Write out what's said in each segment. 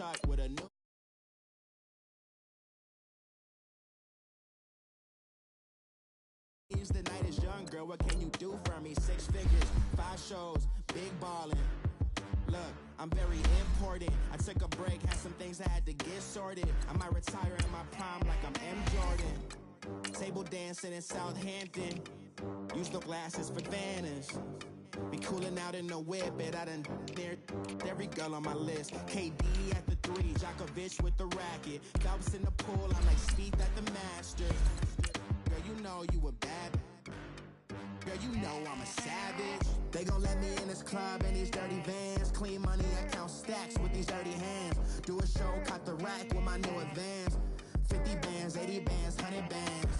tuck with a new. The night is young, girl, what can you do for me? 6 figures, 5 shows, big ballin'. Look, I'm very important. I took a break, had some things I had to get sorted. I might retire in my prime like I'm M. Jordan. Table dancing in Southampton. Use the glasses for Vanish. Be cooling out in the whip, but I done near every girl on my list. KD at the 3, Djokovic with the racket. Vaps in the pool, I'm like Speed at the Masters. Girl, you know you a bad. Girl, you know I'm a savage. They gon' let me in this club in these dirty vans. Clean money, I count stacks with these dirty hands. Do a show, cut the rack with my new advance. 50 bands, 80 bands, 100 bands.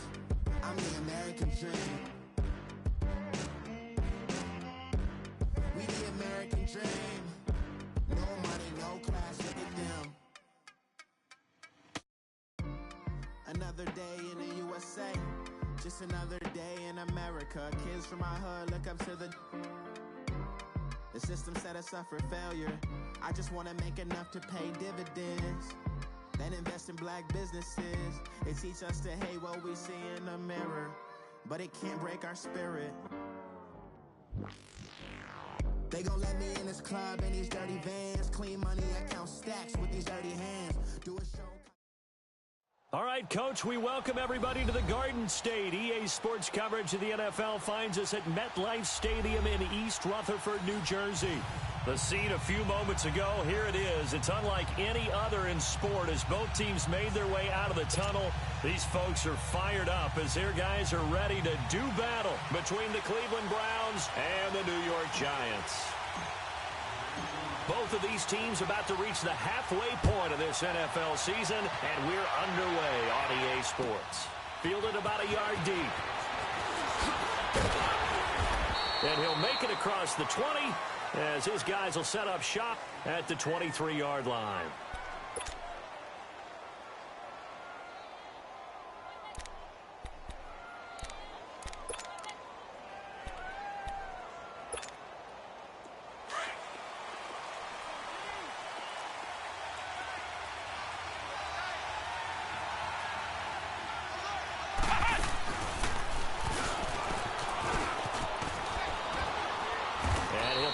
I'm the American dream. We the American dream. No money, no class, look at them. Another day in the USA. Just another day in America. Kids from my hood look up to the system set us up for failure. I just want to make enough to pay dividends, then invest in black businesses. They teach us to hate what we see in the mirror, but it can't break our spirit. They gon' let me in this club in these dirty vans. Clean money, I count stacks with these dirty hands. Do a show. All right, Coach, we welcome everybody to the Garden State. EA Sports coverage of the NFL finds us at MetLife Stadium in East Rutherford, New Jersey. The scene a few moments ago, here it is. It's unlike any other in sport as both teams made their way out of the tunnel. These folks are fired up as their guys are ready to do battle between the Cleveland Browns and the New York Giants. Both of these teams about to reach the halfway point of this NFL season, and we're underway on EA Sports. Fielded about a yard deep. And he'll make it across the 20 as his guys will set up shop at the 23-yard line.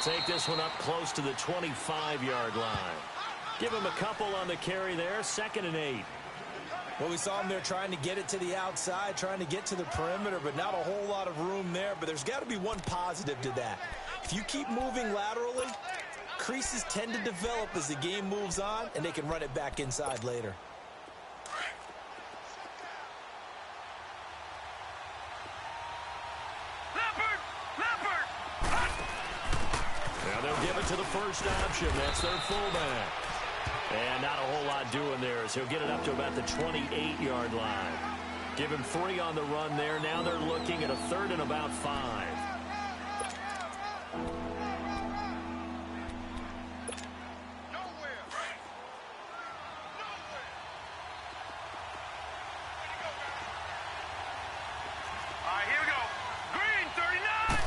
Take this one up close to the 25-yard line. Give him a couple on the carry there. 2nd and 8. Well, we saw him there trying to get it to the outside, trying to get to the perimeter, but not a whole lot of room there. But there's got to be one positive to that. If you keep moving laterally, creases tend to develop as the game moves on, and they can run it back inside later. To the first option. That's their fullback. And not a whole lot doing there as he'll get it up to about the 28-yard line. Give him 3 on the run there. Now they're looking at a 3rd and about 5. Here we go. Green, 39.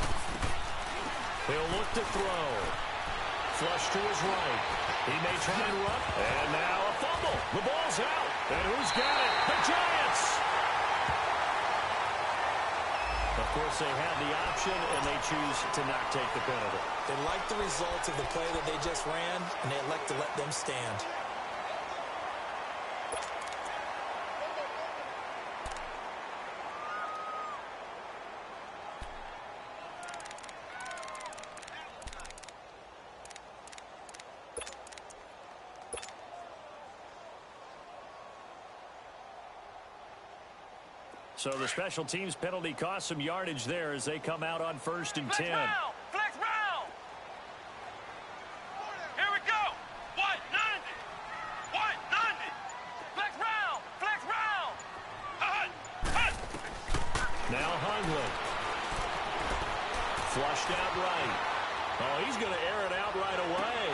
He'll look to throw. Flush to his right. He may try and run. And now a fumble. The ball's out. And who's got it? The Giants. Of course, they have the option, and they choose to not take the penalty. They like the results of the play that they just ran, and they elect to let them stand. So the special teams penalty cost some yardage there as they come out on 1st and 10. Flex round. Here we go. 190. 190. Flex round. Flex round. Now Hundley. Flushed out right. Oh, he's going to air it out right away.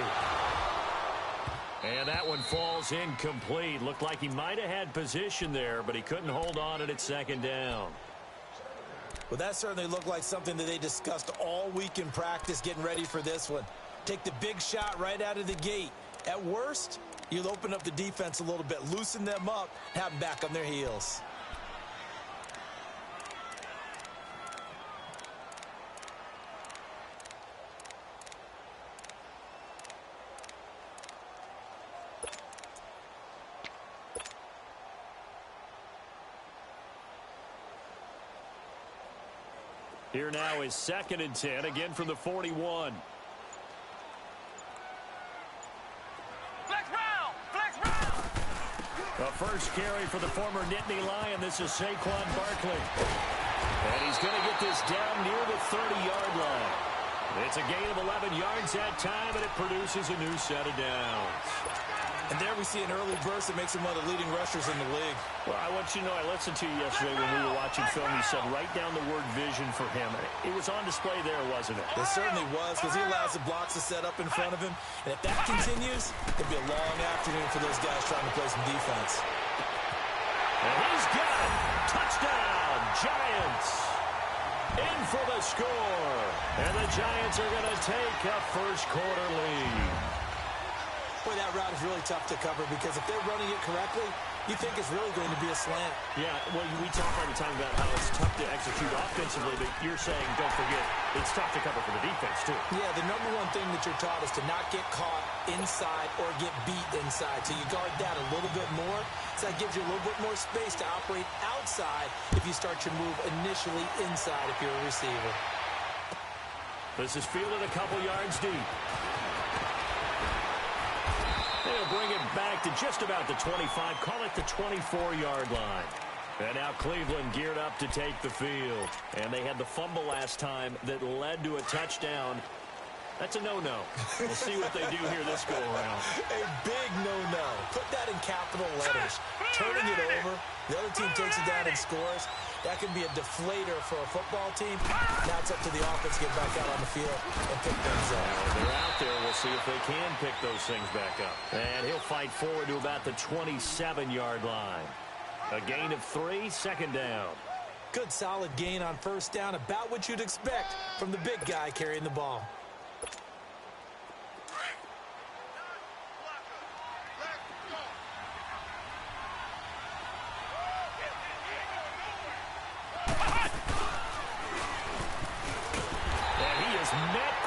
And that one falls incomplete. Looked like he might have had position there, but he couldn't hold on it at 2nd down. Well, that certainly looked like something that they discussed all week in practice getting ready for this one. Take the big shot right out of the gate. At worst, you'll open up the defense a little bit, loosen them up, have them back on their heels. Here now is 2nd and 10, again from the 41. Flex round! Flex round! The first carry for the former Nittany Lion. This is Saquon Barkley. And he's going to get this down near the 30-yard line. It's a gain of 11 yards that time, and it produces a new set of downs. And there we see an early burst that makes him one of the leading rushers in the league. Well, I want you to know, I listened to you yesterday when we were watching film. You said write down the word vision for him. It was on display there, wasn't it? It certainly was, because he allows the blocks to set up in front of him. And if that continues, it'll be a long afternoon for those guys trying to play some defense. And he's got it. Touchdown, Giants. In for the score. And the Giants are going to take a first-quarter lead. Boy, that route is really tough to cover because if they're running it correctly, you think it's really going to be a slant. Yeah, well, we talk all the time about how it's tough to execute offensively, but you're saying, don't forget, it's tough to cover for the defense, too. Yeah, the number one thing that you're taught is to not get caught inside or get beat inside. So you guard that a little bit more. So that gives you a little bit more space to operate outside if you start your move initially inside if you're a receiver. This is fielded a couple yards deep. They'll bring it back to just about the 25, call it the 24-yard line. And now Cleveland geared up to take the field. And they had the fumble last time that led to a touchdown. That's a no-no. We'll see what they do here this go-around. A big no-no. Put that in capital letters. Turning it over. The other team takes it down and scores. That can be a deflator for a football team. Now it's up to the offense to get back out on the field and pick things up. They're out there. We'll see if they can pick those things back up. And he'll fight forward to about the 27-yard line. A gain of 3, 2nd down. Good solid gain on first down. About what you'd expect from the big guy carrying the ball.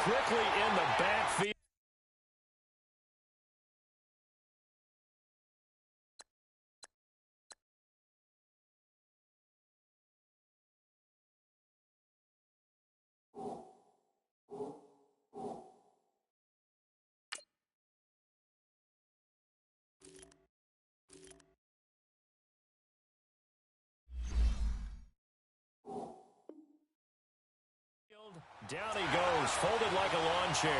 Quickly in the backfield. Down he goes, folded like a lawn chair.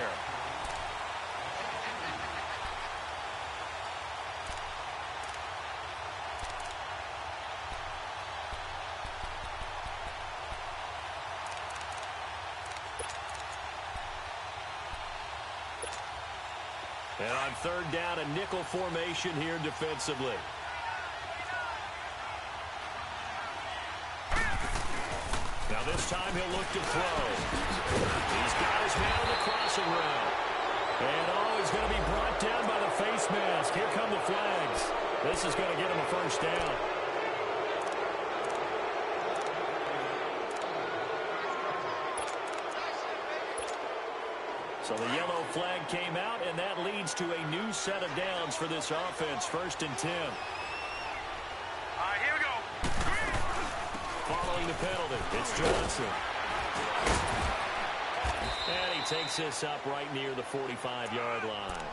And on 3rd down, a nickel formation here defensively. Now this time he'll look to throw. He's got his man on the crossing route. And he's going to be brought down by the face mask. Here come the flags. This is going to get him a first down. So the yellow flag came out, and that leads to a new set of downs for this offense. 1st and 10. All right, here we go. Following the penalty, it's Johnson. And he takes this up right near the 45-yard line.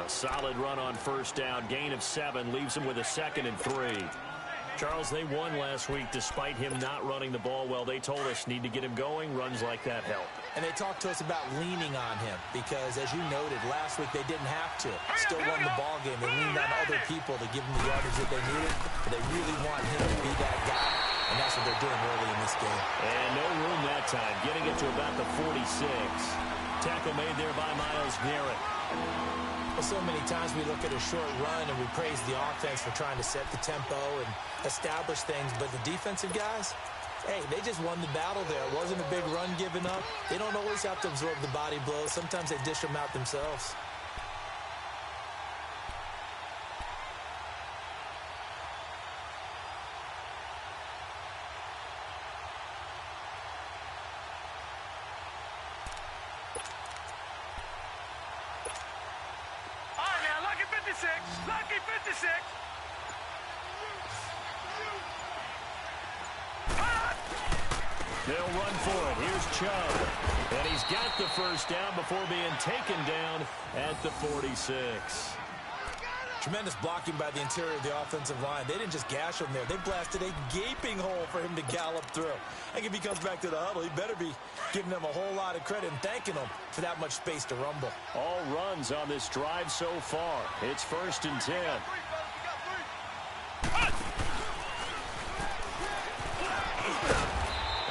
A solid run on first down. Gain of 7 leaves him with a 2nd and 3. Charles, they won last week despite him not running the ball well. They told us need to get him going. Runs like that help. And they talked to us about leaning on him because, as you noted, last week they didn't have to. Still won the ball game. They leaned on other people to give them the yardage that they needed. But they really want him to be that guy. And that's what they're doing early in this game. And no room that time. Getting it to about the 46. Tackle made there by Myles Garrett. Well, so many times we look at a short run and we praise the offense for trying to set the tempo and establish things. But the defensive guys, hey, they just won the battle there. It wasn't a big run given up. They don't always have to absorb the body blows. Sometimes they dish them out themselves. 56. Lucky 56. They'll run for it. Here's Chubb. And he's got the first down before being taken down at the 46. Tremendous blocking by the interior of the offensive line. They didn't just gash him there. They blasted a gaping hole for him to gallop through. I think if he comes back to the huddle, he better be giving them a whole lot of credit and thanking them for that much space to rumble. All runs on this drive so far. It's 1st and 10.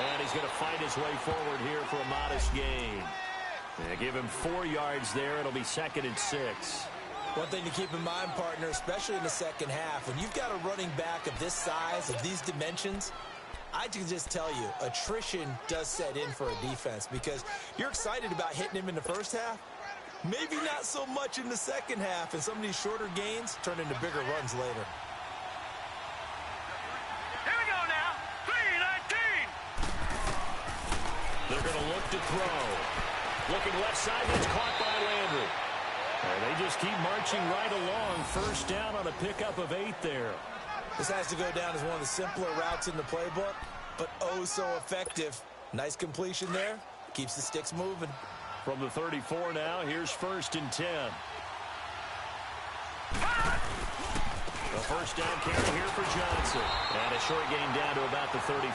And he's going to fight his way forward here for a modest gain. They give him 4 yards there. It'll be 2nd and 6. One thing to keep in mind, partner, especially in the second half, when you've got a running back of this size, of these dimensions, I can just tell you, attrition does set in for a defense because you're excited about hitting him in the first half. Maybe not so much in the second half, and some of these shorter gains turn into bigger runs later. Here we go now. 3-19. They're going to look to throw. Looking left side, that's caught by Landry. And they just keep marching right along. First down on a pickup of 8 there. This has to go down as one of the simpler routes in the playbook, but oh so effective. Nice completion there. Keeps the sticks moving. From the 34 now, here's 1st and 10. The first down carry here for Johnson. And a short gain down to about the 33.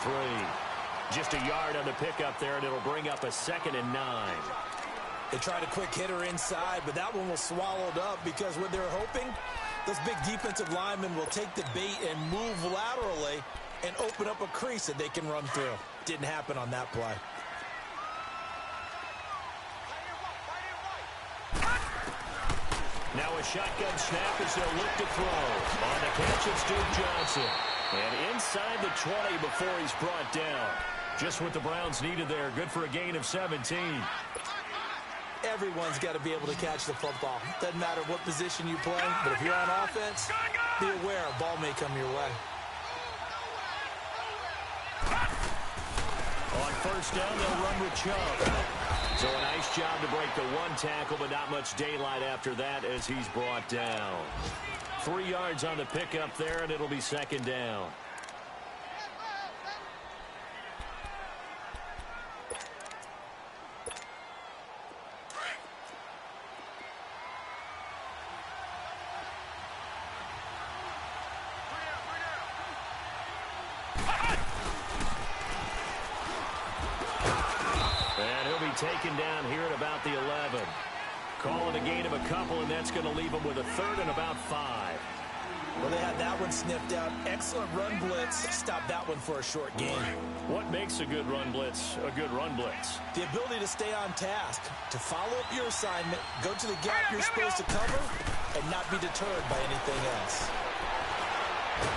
Just a yard on the pickup there, and it'll bring up a 2nd and 9. They tried a quick hitter inside, but that one was swallowed up because what they're hoping, those big defensive linemen will take the bait and move laterally and open up a crease that they can run through. Didn't happen on that play. Now a shotgun snap as they'll look to throw. On the catch, it's Duke Johnson. And inside the 20 before he's brought down. Just what the Browns needed there. Good for a gain of 17. Everyone's got to be able to catch the football. Doesn't matter what position you play, but if you're on offense, be aware a ball may come your way. On first down, they'll run with Chubb. So a nice job to break the 1 tackle, but not much daylight after that as he's brought down. 3 yards on the pickup there, and it'll be 2nd down. Taken down here at about the 11. Calling a gain of a couple, and that's going to leave them with a 3rd and about 5. Well, they had that one sniffed out. Excellent run blitz. Stop that one for a short gain. What makes a good run blitz a good run blitz? The ability to stay on task, to follow up your assignment, go to the gap you're supposed to cover, and not be deterred by anything else. And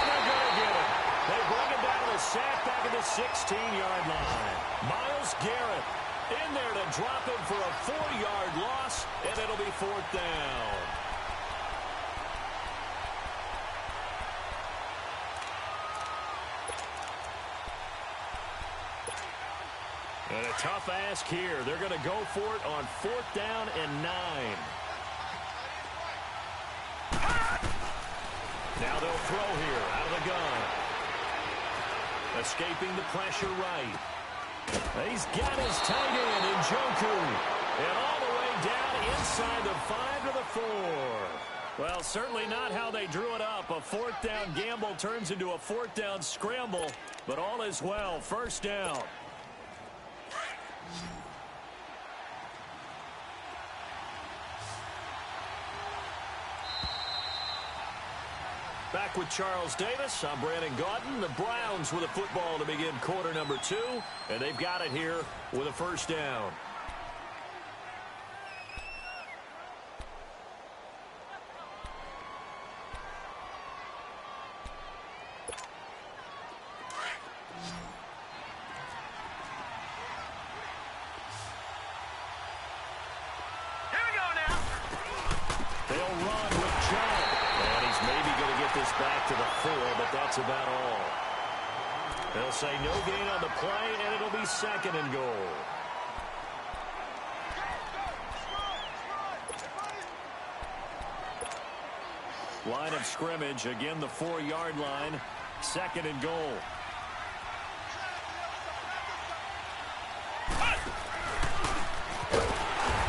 they're going to get it. They bring it down to the sack back at the 16-yard line. Myles Garrett in there to drop it for a 4-yard loss, and it'll be 4th down. And a tough ask here. They're going to go for it on 4th down and 9. Now they'll throw here out of the gun. Escaping the pressure right. He's got his tight end in Njoku. And all the way down inside the 5 to the 4. Well, certainly not how they drew it up. A 4th down gamble turns into a 4th down scramble. But all is well. First down. Back with Charles Davis. I'm Brandon Gaudin. The Browns with a football to begin quarter number 2. And they've got it here with a first down. Here we go now. They'll run with Chubb. And he's maybe going to get this back to the 4, but that's about all. They'll say no gain on the play, and it'll be 2nd and goal. Line of scrimmage, again the 4-yard line, 2nd and goal.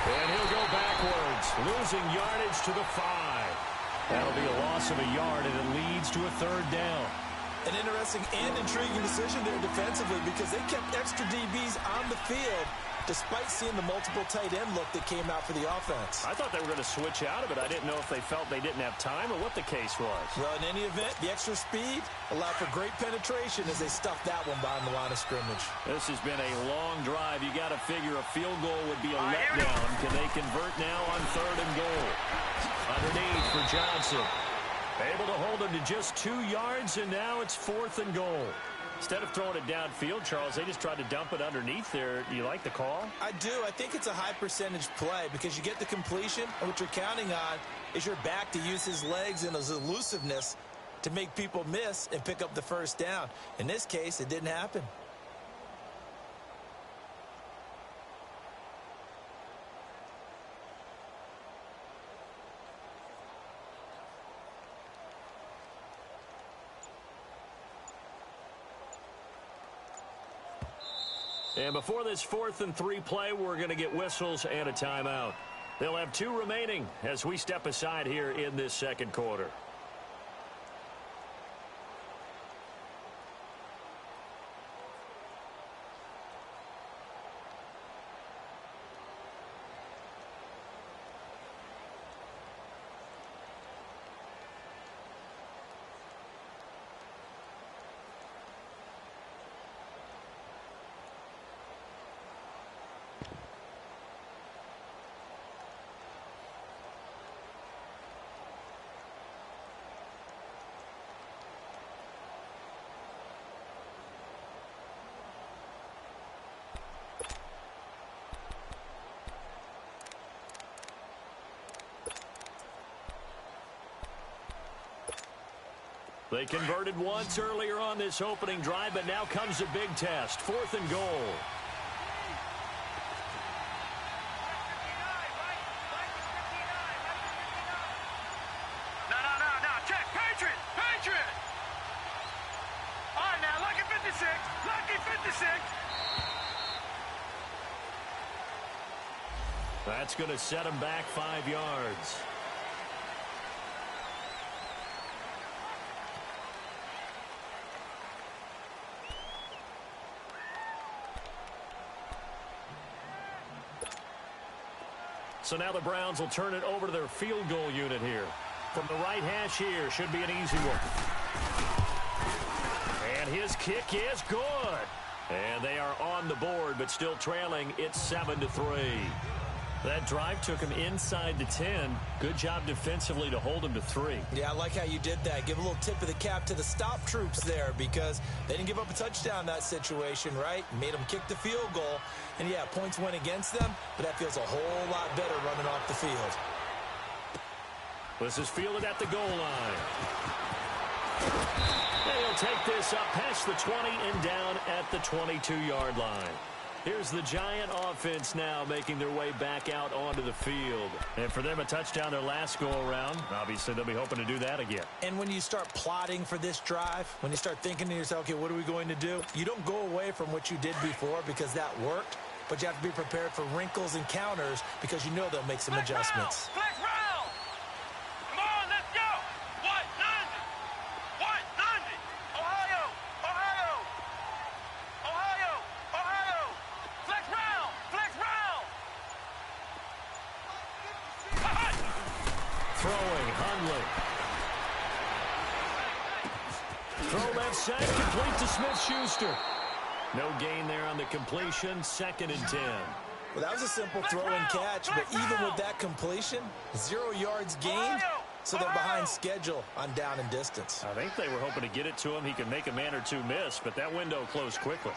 And he'll go backwards, losing yardage to the 5. That'll be a loss of a yard, and it leads to a 3rd down. An interesting and intriguing decision there defensively because they kept extra DBs on the field despite seeing the multiple tight end look that came out for the offense. I thought they were going to switch out of it. I didn't know if they felt they didn't have time or what the case was. Well, in any event, the extra speed allowed for great penetration as they stuffed that one behind the line of scrimmage. This has been a long drive. You got to figure a field goal would be a letdown. Can they convert now on 3rd and goal? Underneath for Johnson. Able to hold him to just 2 yards, and now it's 4th and goal. Instead of throwing it downfield, Charles, they just tried to dump it underneath there. Do you like the call? I do. I think it's a high percentage play because you get the completion, and what you're counting on is your back to use his legs and his elusiveness to make people miss and pick up the 1st down. In this case, it didn't happen. And before this 4th and 3 play, we're going to get whistles and a timeout. They'll have 2 remaining as we step aside here in this 2nd quarter. They converted once earlier on this opening drive, but now comes a big test. 4th and goal. No. Check. Patriot. All right, now, lucky 56. Lucky 56. That's going to set him back 5 yards. So now the Browns will turn it over to their field goal unit here. From the right hash here, should be an easy one. And his kick is good. And they are on the board, but still trailing. It's 7-3. That drive took him inside the 10. Good job defensively to hold him to 3. Yeah, I like how you did that. Give a little tip of the cap to the stop troops there because they didn't give up a touchdown in that situation, right? Made them kick the field goal. And, yeah, points went against them, but that feels a whole lot better running off the field. This is fielded at the goal line. They'll take this up past the 20 and down at the 22-yard line. Here's the Giant offense now making their way back out onto the field. And for them, a touchdown their last go-around. Obviously, they'll be hoping to do that again. And when you start plotting for this drive, when you start thinking to yourself, okay, what are we going to do? You don't go away from what you did before because that worked, but you have to be prepared for wrinkles and counters because you know they'll make some adjustments. Flex round. Come on, let's go. What? 90. Ohio. Flex round. Throwing, Hundley. Throw left side, complete to Smith-Schuster. No gain there on the completion, 2nd and 10. Well, that was a simple throw and catch, but even with that completion, 0 yards gained, so they're behind schedule on down and distance. I think they were hoping to get it to him. He could make a man or two miss, but that window closed quickly.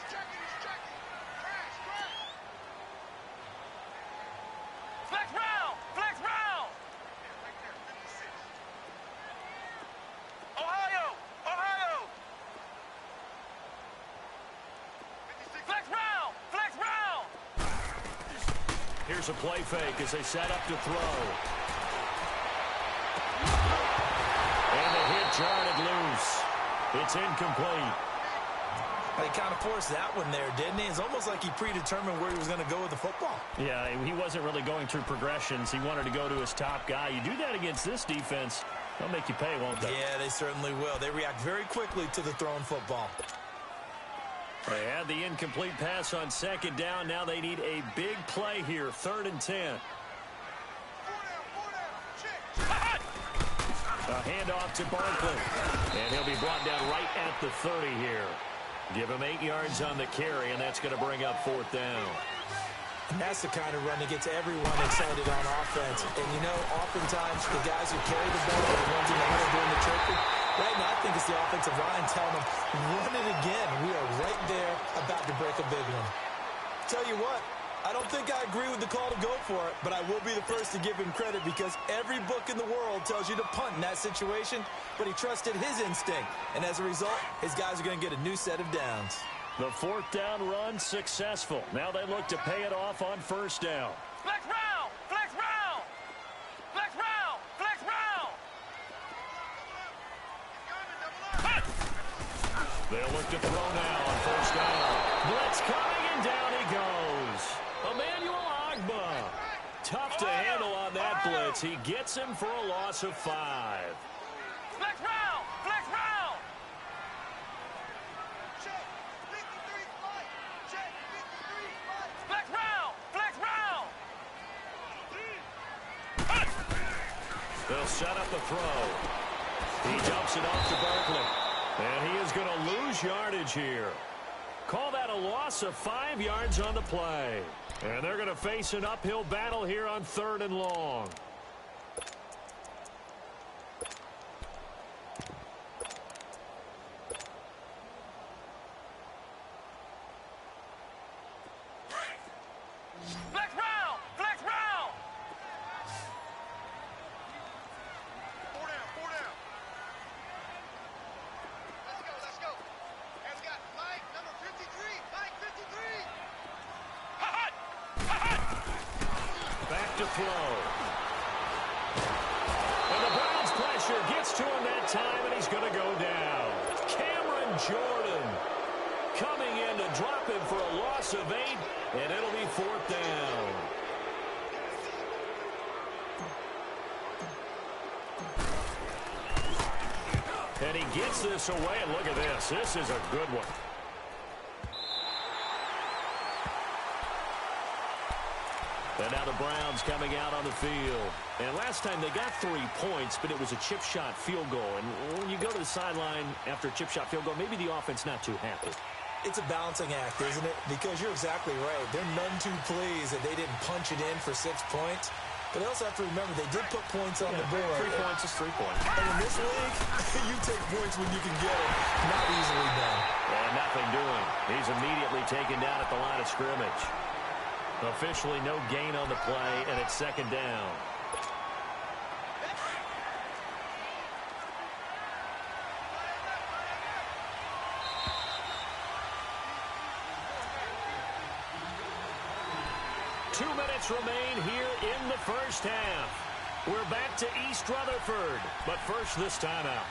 Flex round. Ohio. Flex round. Here's a play fake as they set up to throw. It's incomplete. He kind of forced that one there, didn't he? It's almost like he predetermined where he was going to go with the football. Yeah, he wasn't really going through progressions. He wanted to go to his top guy. You do that against this defense, they'll make you pay, won't they? Yeah, they certainly will. They react very quickly to the thrown football. They had the incomplete pass on second down. Now they need a big play here, 3rd and 10. A handoff to Barkley. And he'll be brought down right at the 30 here. Give him 8 yards on the carry, and that's going to bring up 4th down. And that's the kind of run that gets everyone excited on offense. And, you know, oftentimes the guys who carry the ball are the ones in the middle doing the choking. Right now, I think it's the offensive line telling them, run it again. We are right there about to break a big one. Tell you what, I don't think I agree with the call to go for it, but I will be the first to give him credit because every book in the world tells you to punt in that situation, but he trusted his instinct. And as a result, his guys are going to get a new set of downs. The 4th down run successful. Now they look to pay it off on 1st down. Flex round! Flex round! Flex round! Flex round! They'll look to throw now on 1st down. Blitz coming, and down he goes. Emmanuel Ogbah. Tough to handle on that blitz. He gets him for a loss of 5. Flex round! Flex round! Flex round! Flex round! They'll set up a throw. He dumps it off to Barkley. And he is going to lose yardage here. Call that a loss of 5 yards on the play. And they're going to face an uphill battle here on 3rd and long. Flex round! Flex round! 4 down, 4 down. Let's go. And we got Mike, number 53. Mike, 53. Hot! Hot! Back to throw. And the Browns pressure gets to him that time, and he's going to go down. Cameron Jordan coming in to drop him for a loss of 8, and it'll be 4th down. And he gets this away, and look at this. This is a good one. And now the Browns coming out on the field. And last time they got 3 points, but it was a chip shot field goal. And when you go to the sideline after a chip shot field goal, maybe the offense not too happy. It's a balancing act, isn't it? Because you're exactly right. They're none too pleased that they didn't punch it in for 6 points. But they also have to remember they did put points on the board. 3 points is 3 points. And in this league, you take points when you can get them. Not easily done. And nothing doing. He's immediately taken down at the line of scrimmage. Officially no gain on the play, and it's 2nd down. Two minutes remain here in the first half. We're back to East Rutherford, but first this timeout.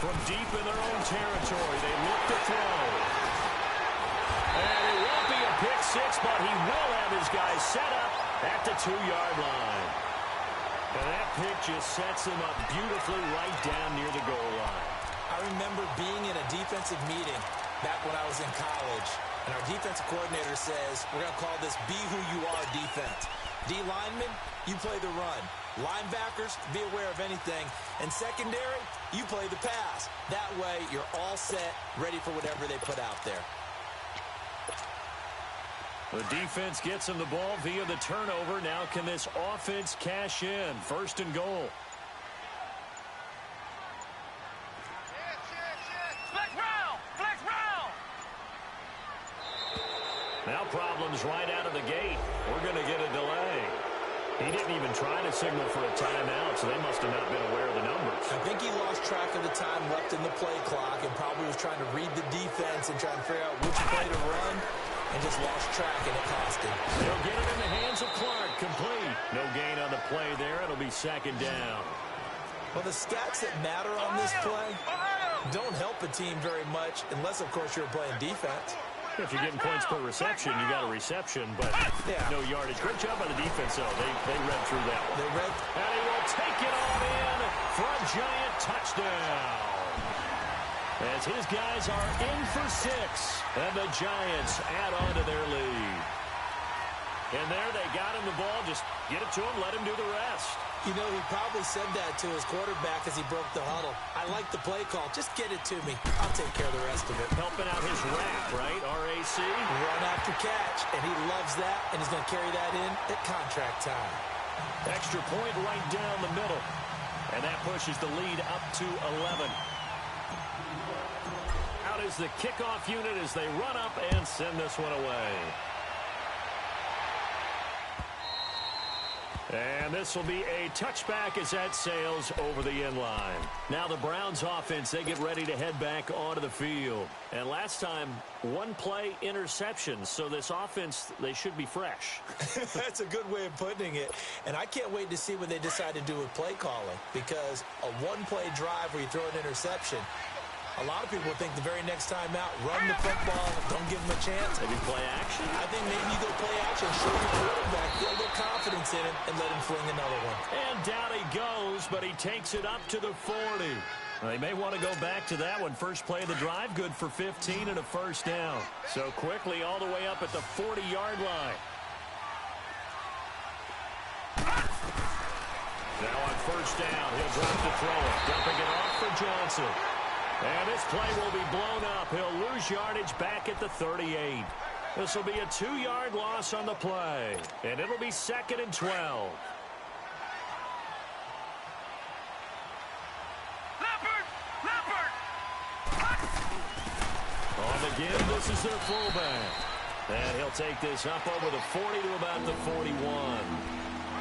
From deep in their own territory, they look to throw. And it won't be a pick 6, but he will have his guys set up at the 2-yard line. And that pick just sets him up beautifully right down near the goal line. I remember being in a defensive meeting back when I was in college, and our defensive coordinator says, we're going to call this Be Who You Are defense. D linemen, you play the run. Linebackers, be aware of anything. And secondary, you play the pass. That way, you're all set, ready for whatever they put out there. The defense gets him the ball via the turnover. Now can this offense cash in? 1st and goal. Flex round! Flex round! Now problems right out of the gate. We're going to get a delay. He didn't even try to signal for a timeout, so they must have not been aware of the numbers. I think he lost track of the time left in the play clock and probably was trying to read the defense and trying to figure out which play to run and just lost track, and it cost him. They'll get it in the hands of Clark. Complete. No gain on the play there. It'll be second down. Well, the stats that matter on this play don't help a team very much unless, of course, you're playing defense. If you're getting points per reception, you got a reception, but no yardage. Great job by the defense, though. They read through that one. And he will take it on in for a giant touchdown. As his guys are in for 6, and the Giants add on to their lead. And there they got him the ball. Just get it to him, let him do the rest. You know, he probably said that to his quarterback as he broke the huddle. I like the play call. Just get it to me. I'll take care of the rest of it. Helping out his RAC, right? R-A-C. Run after catch, and he loves that, and he's going to carry that in at contract time. Extra point right down the middle. And that pushes the lead up to 11. Out is the kickoff unit as they run up and send this one away. And this will be a touchback as that sails over the end line. Now the Browns offense, they get ready to head back onto the field. And last time, one play interception. So this offense, they should be fresh. That's a good way of putting it. And I can't wait to see what they decide to do with play calling. Because a one-play drive where you throw an interception, a lot of people think the very next time out, run the football, don't give them a chance. Maybe play action? I think maybe you go play action, show your quarterback, build a confidence in him, and let him fling another one. And down he goes, but he takes it up to the 40. They may want to go back to that one. First play of the drive, good for 15 and a first down. So quickly all the way up at the 40-yard line. Now on first down, he'll drop the throw. Dumping it off for Johnson. And this play will be blown up. He'll lose yardage back at the 38. This will be a 2-yard loss on the play. And it'll be 2nd and 12. On the give, this is their fullback. And he'll take this up over the 40 to about the 41.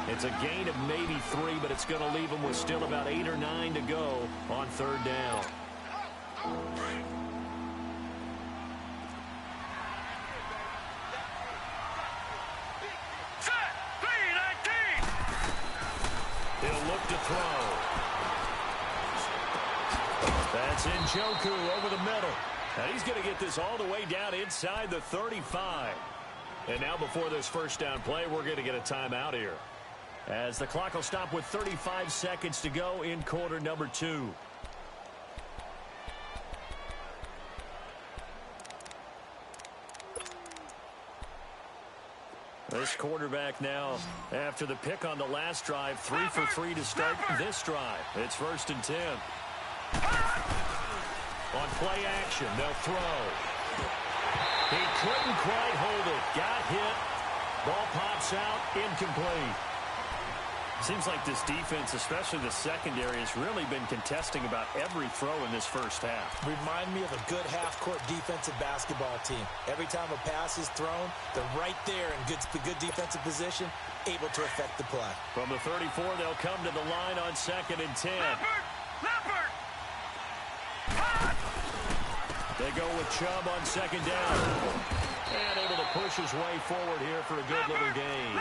It's a gain of maybe 3, but it's going to leave him with still about 8 or 9 to go on third down. He'll look to throw. That's Njoku over the middle. And he's going to get this all the way down inside the 35. And now before this first down play, we're going to get a timeout here, as the clock will stop with 35 seconds to go in quarter number 2. This quarterback now, after the pick on the last drive, 3 for 3 to start this drive. It's 1st and 10. On play action, they'll throw. He couldn't quite hold it. Got hit. Ball pops out, incomplete. Seems like this defense, especially the secondary, has really been contesting about every throw in this first half. Remind me of a good half-court defensive basketball team. Every time a pass is thrown, they're right there in good defensive position, able to affect the play. From the 34, they'll come to the line on 2nd and 10. They go with Chubb on 2nd down. And able to push his way forward here for a good little gain.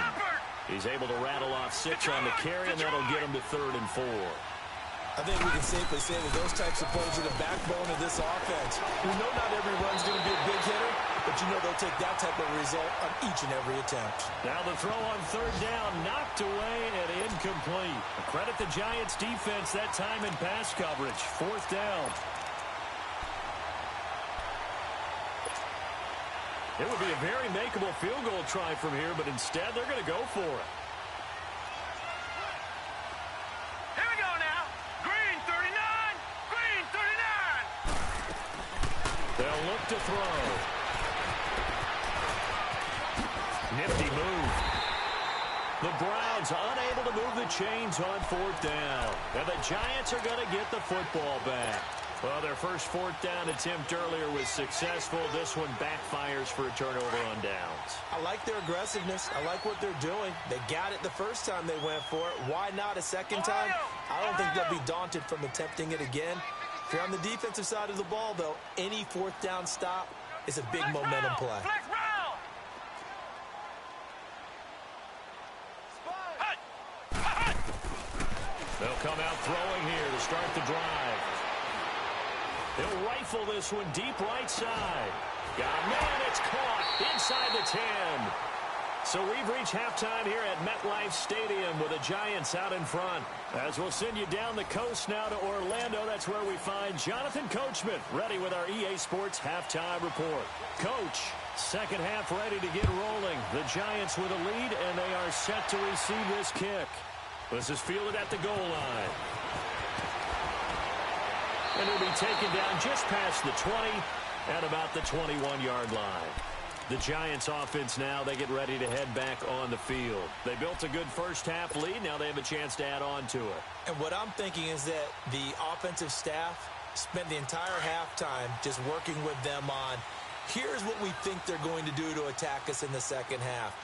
He's able to rattle off 6 on the carry, and that'll get him to 3rd and 4. I think we can safely say that those types of plays are the backbone of this offense. We know not every run's going to be a big hitter, but you know they'll take that type of result on each and every attempt. Now the throw on 3rd down, knocked away and incomplete. Credit the Giants' defense that time in pass coverage. 4th down. It would be a very makeable field goal try from here, but instead they're going to go for it. Here we go now. Green 39. Green 39. They'll look to throw. Nifty move. The Browns unable to move the chains on 4th down. And the Giants are going to get the football back. Well, their first fourth down attempt earlier was successful. This one backfires for a turnover on downs. I like their aggressiveness. I like what they're doing. They got it the first time they went for it. Why not a second time? I don't think they'll be daunted from attempting it again. If you're on the defensive side of the ball, though, any fourth down stop is a big momentum play. They'll come out throwing here to start the drive. He'll rifle this one deep right side. Got a man, it's caught inside the 10. So we've reached halftime here at MetLife Stadium with the Giants out in front. As we'll send you down the coast now to Orlando, that's where we find Jonathan Coachman ready with our EA Sports halftime report. Coach, second half ready to get rolling. The Giants with a lead, and they are set to receive this kick. This is fielded at the goal line. And it'll be taken down just past the 20 at about the 21-yard line. The Giants offense now, they get ready to head back on the field. They built a good first half lead. Now they have a chance to add on to it. And what I'm thinking is that the offensive staff spent the entire halftime just working with them on, here's what we think they're going to do to attack us in the second half.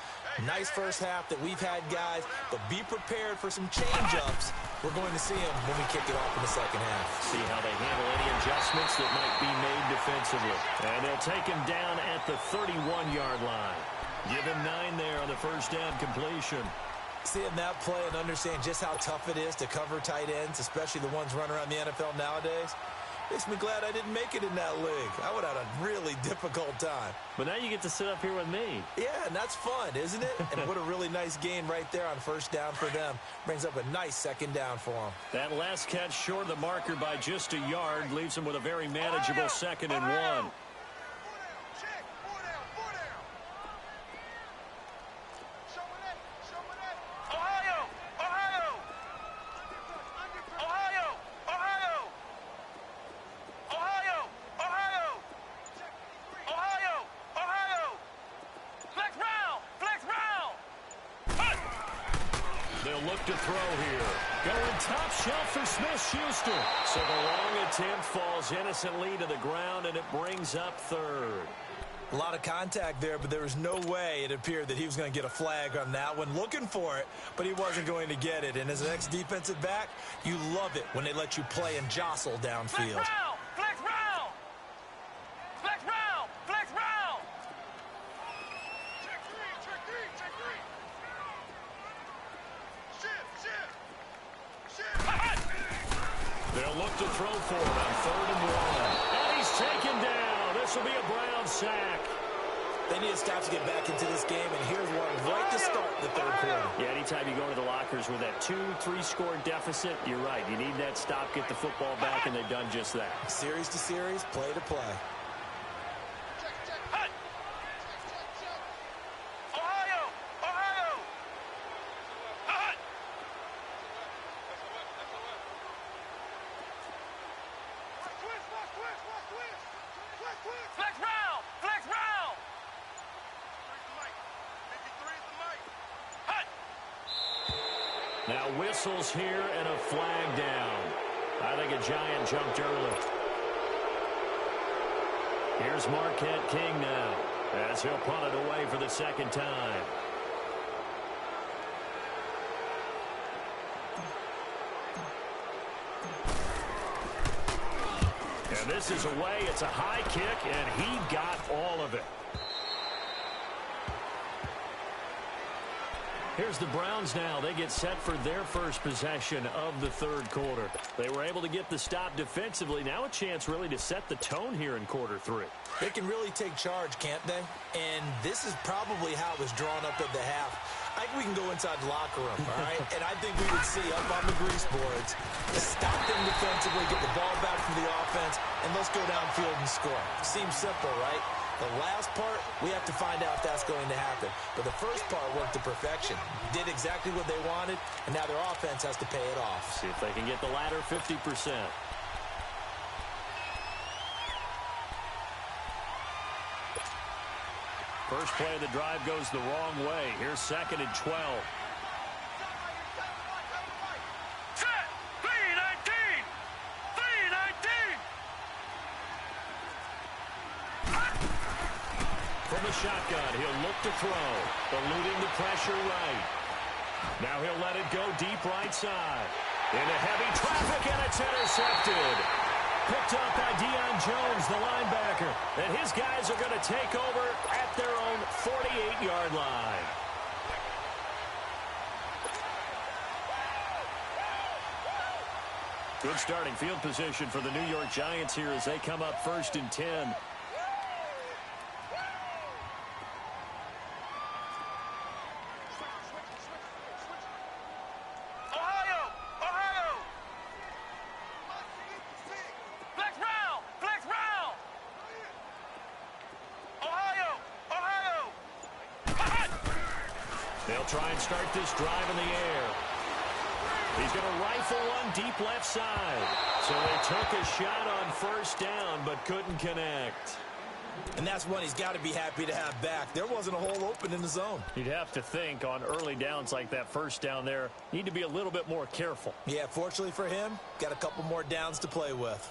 Nice first half that we've had, guys, but be prepared for some change-ups. We're going to see them when we kick it off in the second half. See how they handle any adjustments that might be made defensively. And they'll take him down at the 31-yard line. Give him 9 there on the first down completion. Seeing that play and understand just how tough it is to cover tight ends, especially the ones running around the NFL nowadays, makes me glad I didn't make it in that league. I would have had a really difficult time. But now you get to sit up here with me. Yeah, and that's fun, isn't it? And what a really nice gain right there on first down for them. Brings up a nice second down for them. That last catch short of the marker by just a yard leaves them with a very manageable 2nd and 1. Look to throw here. Going top shelf for Smith-Schuster. So the long attempt falls innocently to the ground, and it brings up 3rd. A lot of contact there, but there was no way it appeared that he was going to get a flag on that one. Looking for it, but he wasn't going to get it. And as an ex-defensive back, you love it when they let you play and jostle downfield. Flex round! Flex round! Flex round! Check three! Check three! Check three! They'll look to throw for it on 3rd and 1. And he's taken down. This will be a Brown sack. They need to stop to get back into this game, and here's one right to start the 3rd quarter. Yeah, anytime you go to the lockers with that 2-3 score deficit, you're right. You need that stop, get the football back, and they've done just that. Series to series, play to play. Now whistles here and a flag down. I think a Giant jumped early. Here's Marquette King now as he'll punt it away for the 2nd time. And this is away. It's a high kick, and he got all of it. Here's the Browns now. They get set for their first possession of the 3rd quarter. They were able to get the stop defensively. Now a chance really to set the tone here in quarter 3. They can really take charge, can't they? And this is probably how it was drawn up at the half. I think we can go inside the locker room, all right? And I think we would see up on the grease boards, stop them defensively, get the ball back from the offense, and let's go downfield and score. Seems simple, right? The last part, we have to find out if that's going to happen. But the first part worked to perfection. Did exactly what they wanted, and now their offense has to pay it off. See if they can get the latter 50%. First play of the drive goes the wrong way. Here's 2nd and 12. Set! 3-19! 3-19! from the shotgun. He'll look to throw, eluding the pressure right. Now he'll let it go deep right side. Into heavy traffic, and it's intercepted. Picked up by Deion Jones, the linebacker. And his guys are going to take over at their own 48-yard line. Good starting field position for the New York Giants here as they come up 1st and 10. They'll try and start this drive in the air. He's going to rifle one deep left side. So they took a shot on 1st down, but couldn't connect. And that's one he's got to be happy to have back. There wasn't a hole open in the zone. You'd have to think on early downs like that 1st down there, need to be a little bit more careful. Yeah, fortunately for him, got a couple more downs to play with.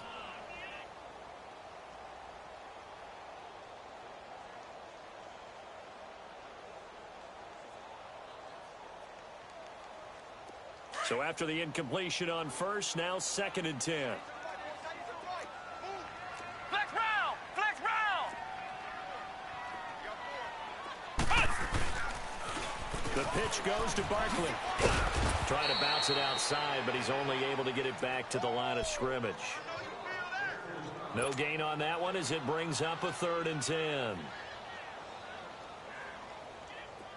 So after the incompletion on 1st, now 2nd and 10. Flex round! Flex round! The pitch goes to Barkley. Trying to bounce it outside, but he's only able to get it back to the line of scrimmage. No gain on that one as it brings up a 3rd and 10.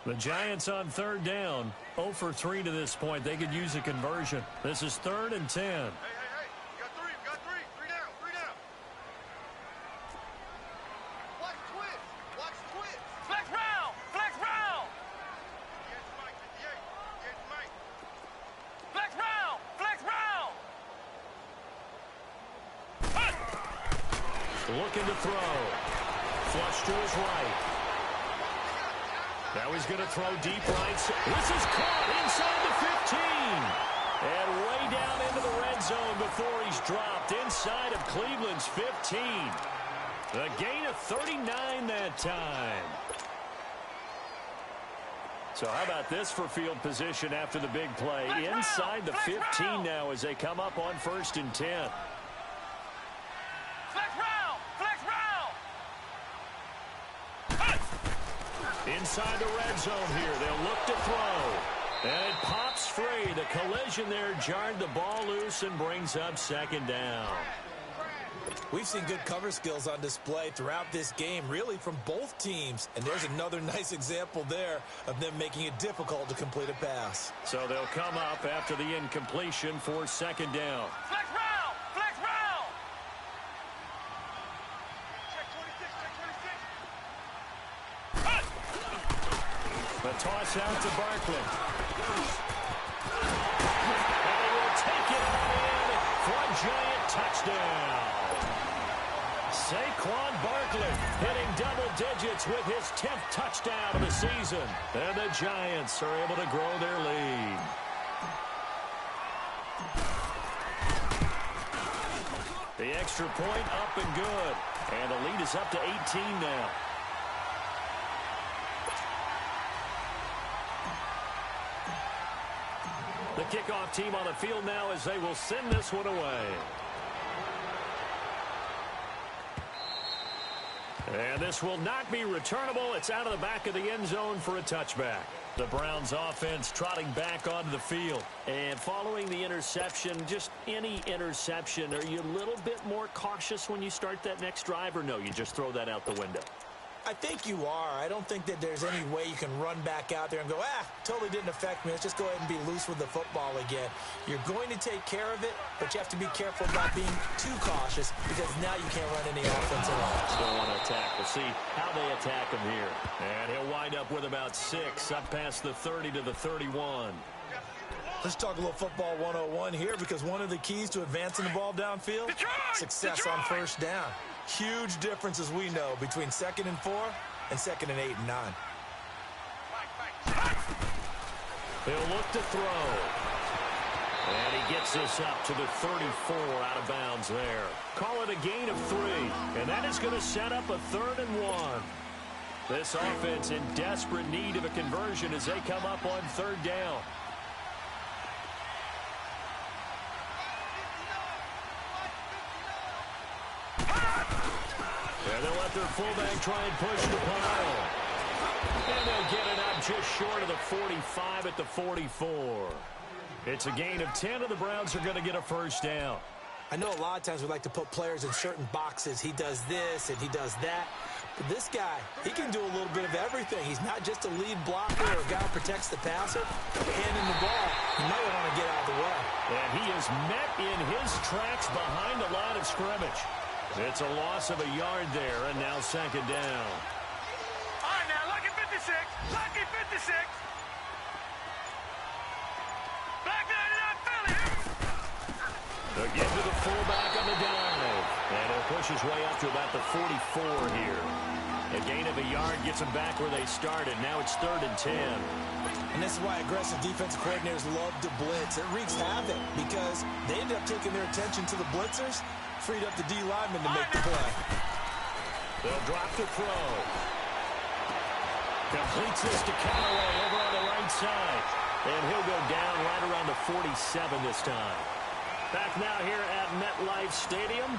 The Giants on 3rd down, 0 for 3 to this point. They could use a conversion. This is 3rd and 10. Hey, you got three. Three down. Watch twist. Flex round. Yes, Mike, 58. Yes, Mike. Flex round. Looking to throw. Flush to his right. Now he's going to throw deep right. This is caught inside the 15. And way down into the red zone before he's dropped inside of Cleveland's 15. The gain of 39 that time. So how about this for field position after the big play? Inside the 15 now as they come up on 1st and 10. Inside the red zone here. They'll look to throw. And it pops free. The collision there jarred the ball loose and brings up 2nd down. We've seen good cover skills on display throughout this game, really from both teams. And there's another nice example there of them making it difficult to complete a pass. So they'll come up after the incompletion for 2nd down. Flex round. Check 26. The toss out to Barkley. And they will take it in for a Giant touchdown. Saquon Barkley hitting double digits with his 10th touchdown of the season. And the Giants are able to grow their lead. The extra point up and good. And the lead is up to 18 now. The kickoff team on the field now as they will send this one away. And this will not be returnable. It's out of the back of the end zone for a touchback. The Browns offense trotting back onto the field. And following the interception, just any interception, are you a little bit more cautious when you start that next drive, or no, you just throw that out the window? I think you are. I don't think that there's any way you can run back out there and go, totally didn't affect me. Let's just go ahead and be loose with the football again. You're going to take care of it, but you have to be careful about being too cautious because now you can't run any offense at all. Still want to attack. We'll see how they attack him here. And he'll wind up with about 6 up past the 30 to the 31. Let's talk a little football 101 here because one of the keys to advancing the ball downfield, success on 1st down. Huge difference, as we know, between 2nd and 4 and 2nd and 8 and 9. He'll look to throw. And he gets this up to the 34 out of bounds there. Call it a gain of 3. And that is going to set up a 3rd and 1. This offense in desperate need of a conversion as they come up on third down. And they'll let their fullback try and push the pile. And they'll get it up just short of the 45 at the 44. It's a gain of 10, and the Browns are going to get a first down. I know a lot of times we like to put players in certain boxes. He does this and he does that. But this guy, he can do a little bit of everything. He's not just a lead blocker or a guy who protects the passer. Handing the ball, he might want to get out of the way. And he is met in his tracks behind the line of scrimmage. It's a loss of a yard there, and now second down. All right, now, lucky 56. Lucky 56. Back 99 Philly. Again to the fullback on the dive. And he'll push his way up to about the 44 here. A gain of a yard gets them back where they started. Now it's 3rd and 10. And this is why aggressive defensive coordinators love to blitz. It wreaks havoc because they end up taking their attention to the blitzers, freed up the D lineman to make the play. They'll drop the throw. Completes this to Callaway over on the right side. And he'll go down right around the 47 this time. Back now here at MetLife Stadium.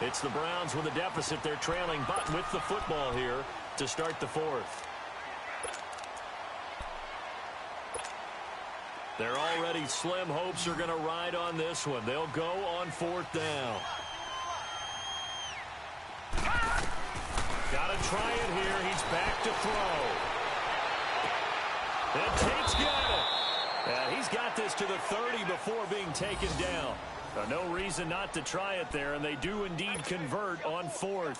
It's the Browns with a deficit. They're trailing, but with the football here to start the fourth. Their already slim hopes are going to ride on this one. They'll go on 4th down. Got to try it here. He's back to throw. And Tate's got it. He's got this to the 30 before being taken down. No reason not to try it there, and they do indeed convert on 4th.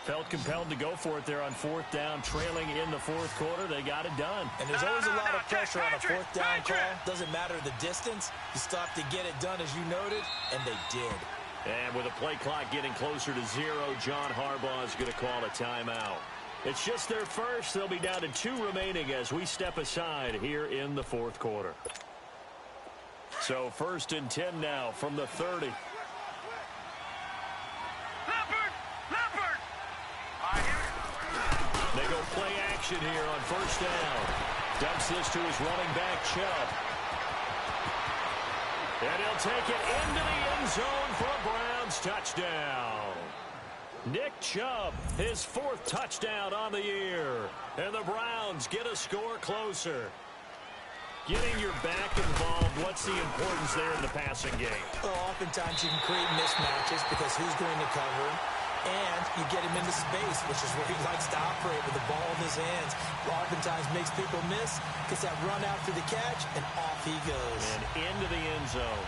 Felt compelled to go for it there on 4th down, trailing in the 4th quarter. They got it done. And there's always a lot of pressure on a 4th down call. Doesn't matter the distance. You still have to get it done, as you noted, and they did. And with the play clock getting closer to 0, John Harbaugh is going to call a timeout. It's just their first. They'll be down to 2 remaining as we step aside here in the 4th quarter. So 1st and 10 now from the 30. Leopard! They go play action here on 1st down. Dumps this to his running back, Chubb. And he'll take it into the end zone for a Browns touchdown. Nick Chubb, his 4th touchdown on the year. And the Browns get a score closer. Getting your back involved, what's the importance there in the passing game? Well, oftentimes you can create mismatches because who's going to cover him, and you get him into space, which is where he likes to operate with the ball in his hands. Oftentimes makes people miss, gets that run after the catch, and off he goes. And into the end zone.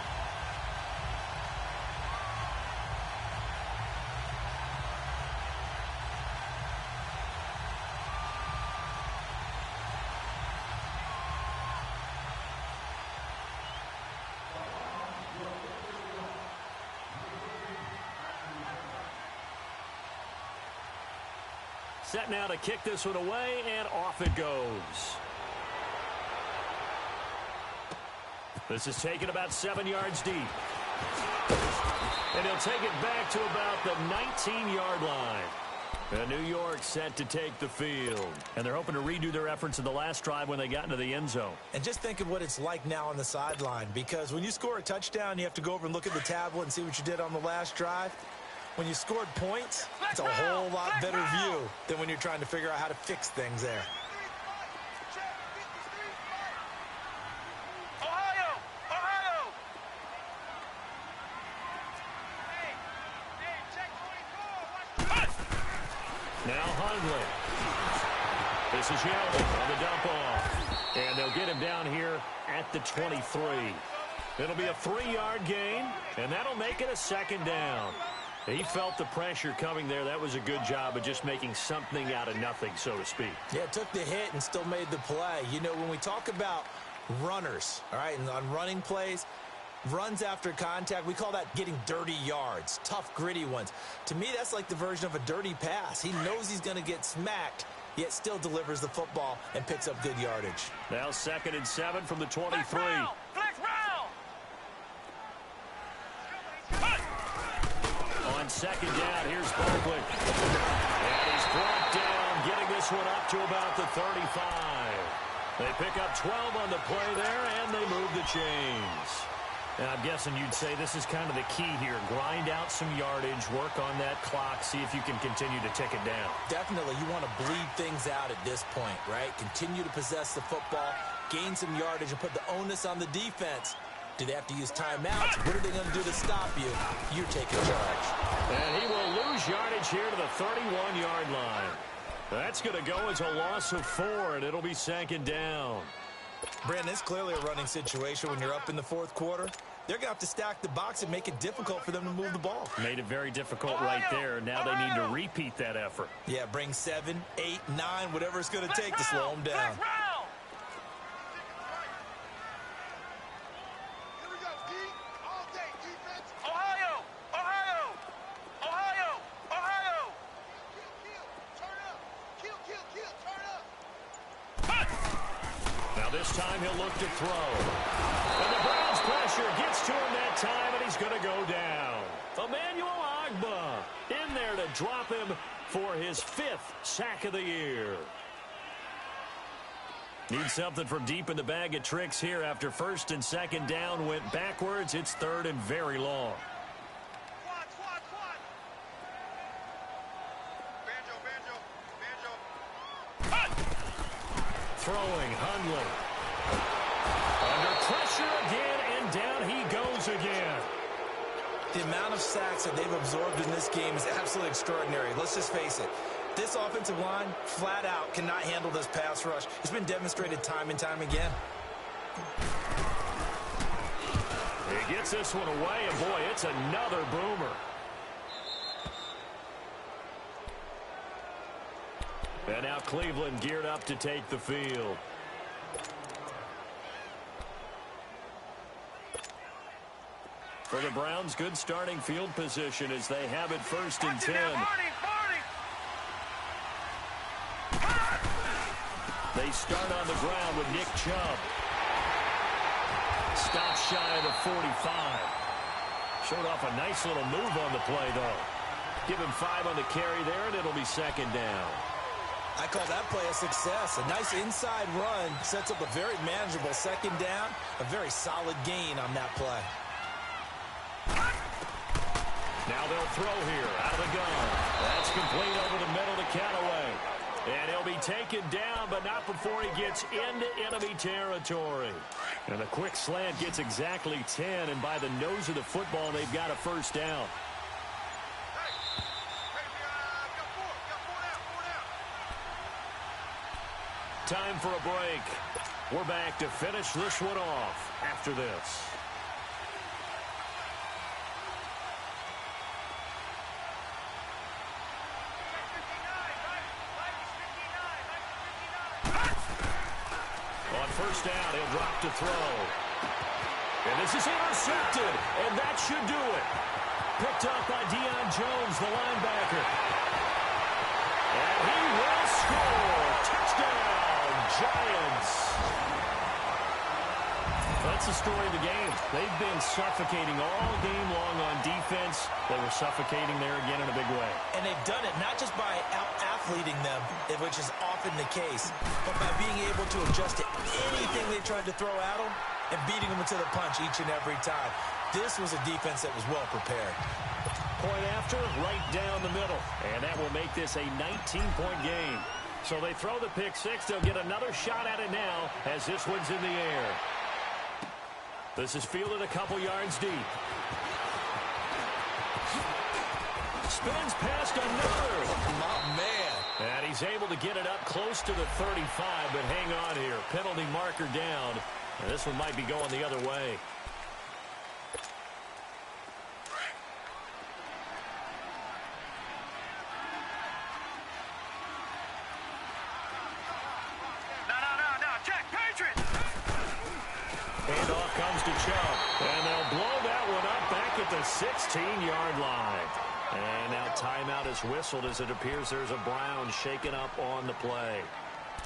Set now to kick this one away, and off it goes. This is taken about 7 yards deep. And he'll take it back to about the 19-yard line. And New York set to take the field. And they're hoping to redo their efforts in the last drive when they got into the end zone. And just think of what it's like now on the sideline, because when you score a touchdown, you have to go over and look at the tablet and see what you did on the last drive. When you scored points, it's a whole lot better view than when you're trying to figure out how to fix things there. Ohio! Hey, check 24. Now Hundley. This is Yeldon on the dump off. And they'll get him down here at the 23. It'll be a 3-yard gain, and that'll make it a 2nd down. He felt the pressure coming there. That was a good job of just making something out of nothing, so to speak. Yeah, took the hit and still made the play. You know, when we talk about runners, all right, and on running plays, runs after contact, we call that getting dirty yards, tough, gritty ones. To me, that's like the version of a dirty pass. He knows he's going to get smacked, yet still delivers the football and picks up good yardage. Now 2nd and 7 from the 23. Flex round! On 2nd down, here's Barkley. And he's brought down, getting this one up to about the 35. They pick up 12 on the play there, and they move the chains. And I'm guessing you'd say this is kind of the key here. Grind out some yardage, work on that clock, see if you can continue to tick it down. Definitely, you want to bleed things out at this point, right? Continue to possess the football, gain some yardage, and put the onus on the defense. Do they have to use timeouts? What are they going to do to stop you? You're taking charge. And he will lose yardage here to the 31-yard line. That's going to go as a loss of 4, and it'll be second down. Brandon, it's clearly a running situation when you're up in the fourth quarter. They're going to have to stack the box and make it difficult for them to move the ball. Made it very difficult right there. Now they need to repeat that effort. Yeah, bring 7, 8, 9, whatever it's going to take to slow them down. This time he'll look to throw. And the Browns pressure gets to him that time, and he's going to go down. Emmanuel Ogbah in there to drop him for his 5th sack of the year. Need something from deep in the bag of tricks here after first and second down went backwards. It's third and very long. Throwing, Hundley. Under pressure again, and down he goes again. The amount of sacks that they've absorbed in this game is absolutely extraordinary. Let's just face it. This offensive line, flat out, cannot handle this pass rush. It's been demonstrated time and time again. He gets this one away, and boy, it's another boomer. And now Cleveland geared up to take the field. For the Browns, good starting field position as they have it first and 10. They start on the ground with Nick Chubb. Stop shy of the 45. Showed off a nice little move on the play, though. Give him 5 on the carry there, and it'll be second down. I call that play a success. A nice inside run sets up a very manageable second down. A very solid gain on that play. Now they'll throw here out of the gun. That's complete over the middle to Callaway. And he'll be taken down, but not before he gets into enemy territory. And a quick slant gets exactly 10, and by the nose of the football, they've got a first down. Time for a break. We're back to finish this one off after this. On first down, he'll drop to throw. And this is intercepted, and that should do it. Picked up by Deion Jones, the linebacker. And he will score. Touchdown. Giants. That's the story of the game. They've been suffocating all game long on defense. They were suffocating there again in a big way. And they've done it not just by out-athleting them, which is often the case, but by being able to adjust to anything they tried to throw at them and beating them to the punch each and every time. This was a defense that was well prepared. Point after, right down the middle. And that will make this a 19-point game. So they throw the pick six. They'll get another shot at it now as this one's in the air. This is fielded a couple yards deep. Spins past another. Oh, man. And he's able to get it up close to the 35, but hang on here. Penalty marker down. And this one might be going the other way. Handoff comes to Chubb. And they'll blow that one up back at the 16-yard line. And now timeout is whistled as it appears there's a Brown shaken up on the play.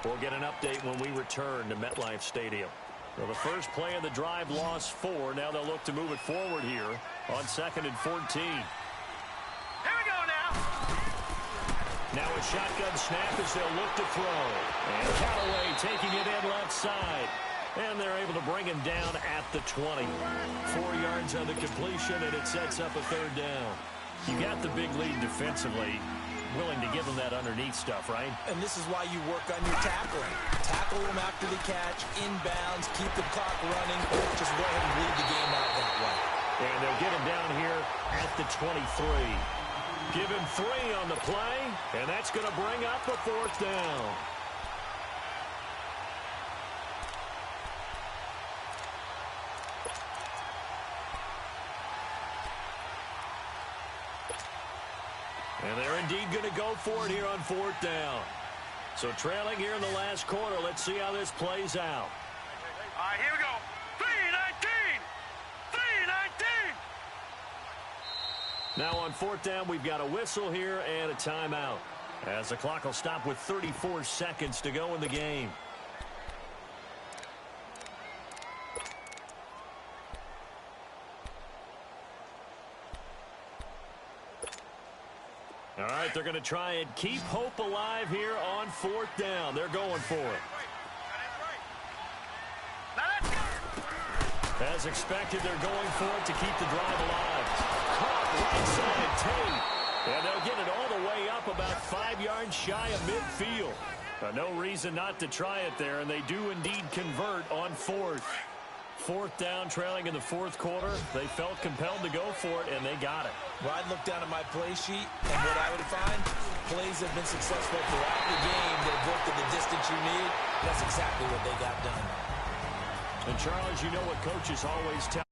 We'll get an update when we return to MetLife Stadium. Well, the first play of the drive lost 4. Now they'll look to move it forward here on 2nd and 14. Here we go now. Now a shotgun snap as they'll look to throw. And Callaway taking it in left side. And they're able to bring him down at the 20. 4 yards on the completion, and it sets up a third down. You got the big lead defensively. Willing to give them that underneath stuff, right? And this is why you work on your tackling. Tackle them after the catch, inbounds, keep the clock running. Just go ahead and bleed the game out that way. And they'll get him down here at the 23. Give him 3 on the play, and that's going to bring up a 4th down. And they're indeed going to go for it here on 4th down. So trailing here in the last quarter. Let's see how this plays out. All right, here we go. 3-19. 3-19. Now on 4th down, we've got a whistle here and a timeout, as the clock will stop with 34 seconds to go in the game. All right, they're going to try and keep hope alive here on 4th down. They're going for it. As expected, they're going for it to keep the drive alive. Caught right side, Tate. And they'll get it all the way up about 5 yards shy of midfield. No reason not to try it there, and they do indeed convert on 4th. 4th down, trailing in the 4th quarter. They felt compelled to go for it, and they got it. Well, I'd look down at my play sheet, and what I would find, plays have been successful throughout the game. They've worked at the distance you need. That's exactly what they got done. And, Charles, you know what coaches always tell